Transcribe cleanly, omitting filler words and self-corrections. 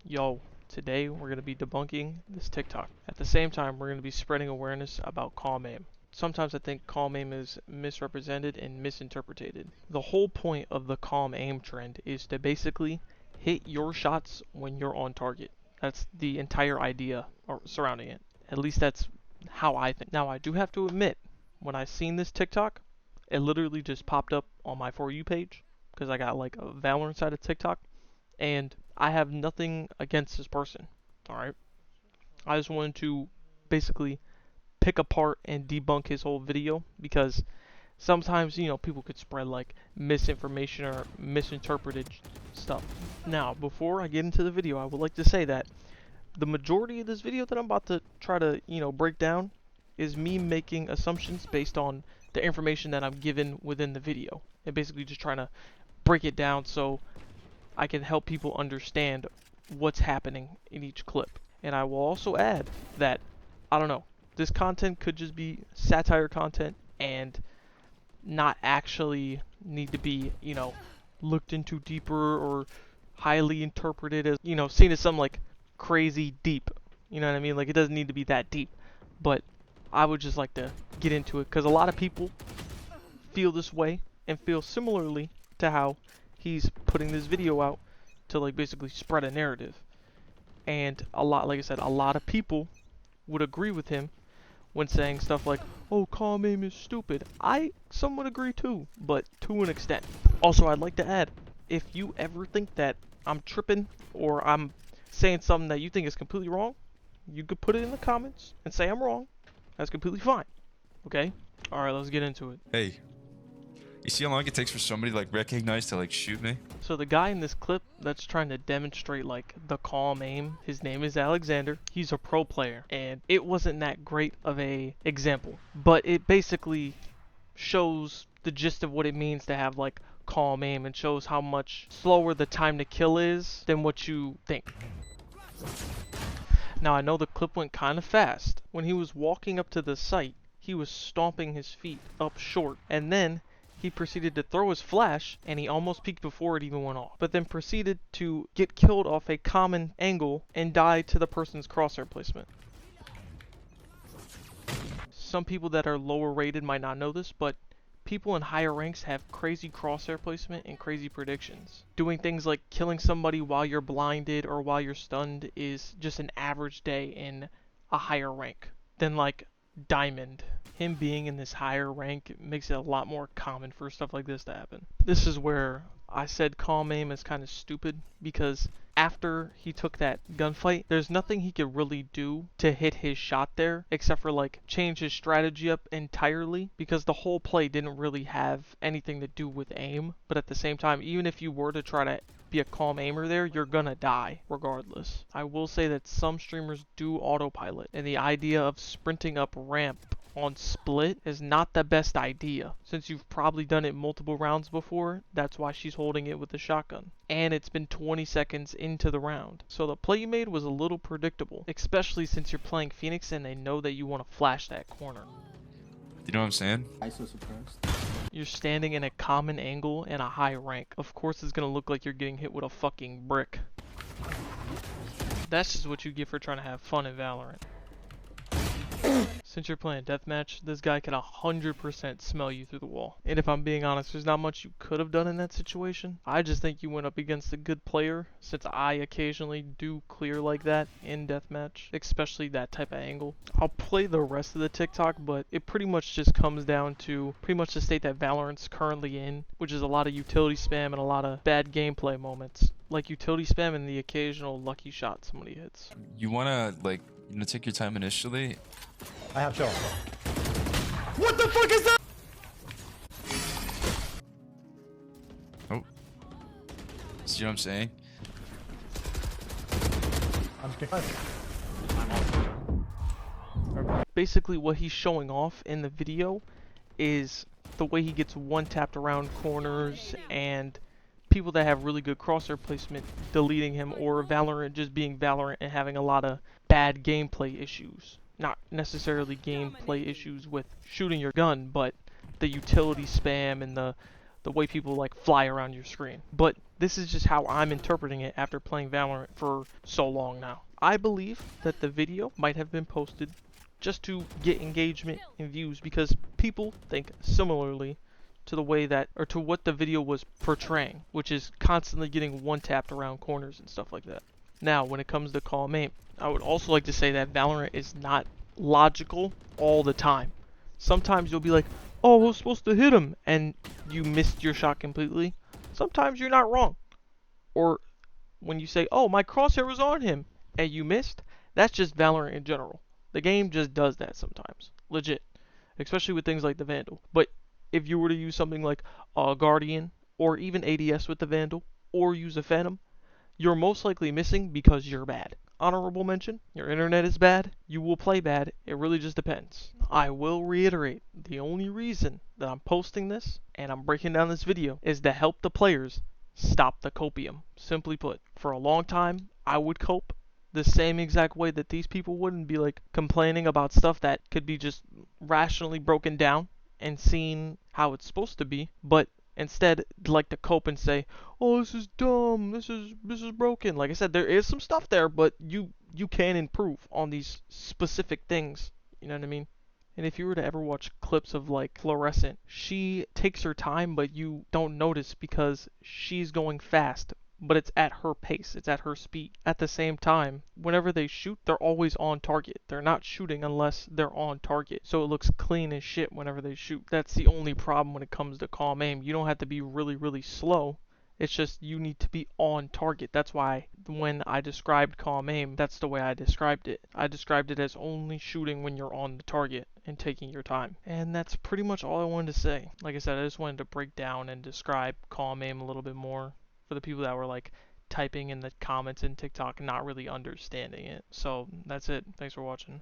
Yo, today we're going to be debunking this TikTok. At the same time, we're going to be spreading awareness about calm aim. Sometimes I think calm aim is misrepresented and misinterpreted. The whole point of the calm aim trend is to basically hit your shots when you're on target. That's the entire idea surrounding it. At least that's how I think. Now, I do have to admit, when I seen this TikTok, it literally just popped up on my For You page because I got like a Valorant side of TikTok, and I have nothing against this person. Alright? I just wanted to basically pick apart and debunk his whole video because sometimes, people could spread like misinformation or misinterpreted stuff. Now, before I get into the video, I would like to say that the majority of this video that I'm about to try to, break down is me making assumptions based on the information that I'm given within the video. And basically just trying to break it down so I can help people understand what's happening in each clip. And I will also add that, I don't know, this content could just be satire content and not actually need to be, looked into deeper or highly interpreted as, seen as some like crazy deep. You know what I mean? Like, it doesn't need to be that deep. But I would just like to get into it because a lot of people feel this way and feel similarly to how he's putting this video out to like basically spread a narrative. And like I said, a lot of people would agree with him when saying stuff like, oh, calm aim is stupid. I somewhat agree too, but to an extent. Also, I'd like to add, if you ever think that I'm tripping or I'm saying something that you think is completely wrong, you could put it in the comments and say I'm wrong. That's completely fine. Okay? Alright, let's get into it. Hey, you see how long it takes for somebody to like recognize to like shoot me? So the guy in this clip that's trying to demonstrate like the calm aim, his name is Alexander. He's a pro player, and it wasn't that great of a example, but it basically shows the gist of what it means to have like calm aim and shows how much slower the time to kill is than what you think. Now, I know the clip went kind of fast. When he was walking up to the site, he was stomping his feet up short, and then he proceeded to throw his flash, and he almost peeked before it even went off, but then proceeded to get killed off a common angle and die to the person's crosshair placement. Some people that are lower rated might not know this, but people in higher ranks have crazy crosshair placement and crazy predictions. Doing things like killing somebody while you're blinded or while you're stunned is just an average day in a higher rank than like Diamond. Him being in this higher rank makes it a lot more common for stuff like this to happen. This is where I said calm aim is kind of stupid, because after he took that gunfight, there's nothing he could really do to hit his shot there except for like change his strategy up entirely, because the whole play didn't really have anything to do with aim. But at the same time, even if you were to try to be a calm aimer there, you're gonna die regardless. I will say that some streamers do autopilot, and the idea of sprinting up ramp on split is not the best idea. Since you've probably done it multiple rounds before, that's why she's holding it with the shotgun. And it's been 20 seconds into the round. So the play you made was a little predictable, especially since you're playing Phoenix and they know that you want to flash that corner. You know what I'm saying? ISO suppressed. You're standing in a common angle and a high rank. Of course it's gonna look like you're getting hit with a fucking brick. That's just what you get for trying to have fun in Valorant. Since you're playing deathmatch, this guy can 100% smell you through the wall. And if I'm being honest, there's not much you could have done in that situation. I just think you went up against a good player, since I occasionally do clear like that in deathmatch, especially that type of angle. I'll play the rest of the TikTok, but it pretty much just comes down to pretty much the state that Valorant's currently in, which is a lot of utility spam and a lot of bad gameplay moments. Like utility spam and the occasional lucky shot somebody hits. You wanna like, take your time initially. I have shot. What the fuck is that? Oh. See what I'm saying? I'm scared. Basically what he's showing off in the video is the way he gets one-tapped around corners and people that have really good crosshair placement deleting him, or Valorant just being Valorant and having a lot of bad gameplay issues. Not necessarily gameplay issues with shooting your gun, but the utility spam and the way people like fly around your screen. But This is just how I'm interpreting it after playing Valorant for so long now. I believe that the video might have been posted just to get engagement and views because people think similarly to the way that, or to what the video was portraying, which is constantly getting one-tapped around corners and stuff like that. Now, when it comes to calm aim, I would also like to say that Valorant is not logical all the time. Sometimes you'll be like, oh, I was supposed to hit him, and you missed your shot completely. Sometimes you're not wrong. Or when you say, oh, my crosshair was on him, and you missed, that's just Valorant in general. The game just does that sometimes. Legit. Especially with things like the Vandal. But if you were to use something like a Guardian, or even ADS with the Vandal, or use a Phantom, you're most likely missing because you're bad. Honorable mention, your internet is bad, you will play bad, it really just depends. I will reiterate, the only reason that I'm posting this and I'm breaking down this video is to help the players stop the copium. Simply put, for a long time, I would cope the same exact way that these people wouldn't be like complaining about stuff that could be just rationally broken down and seen how it's supposed to be, but instead like to cope and say, "Oh, this is dumb. This is broken." Like I said, there is some stuff there, but you can improve on these specific things. You know what I mean? And if you were to ever watch clips of like Fluorescent, she takes her time, but you don't notice because she's going fast. But it's at her pace, it's at her speed. At the same time, whenever they shoot, they're always on target. They're not shooting unless they're on target. So it looks clean as shit whenever they shoot. That's the only problem when it comes to calm aim. You don't have to be really, really slow. It's just you need to be on target. That's why when I described calm aim, that's the way I described it. I described it as only shooting when you're on the target and taking your time. And that's pretty much all I wanted to say. Like I said, I just wanted to break down and describe calm aim a little bit more for the people that were like typing in the comments in TikTok and not really understanding it. So that's it. Thanks for watching.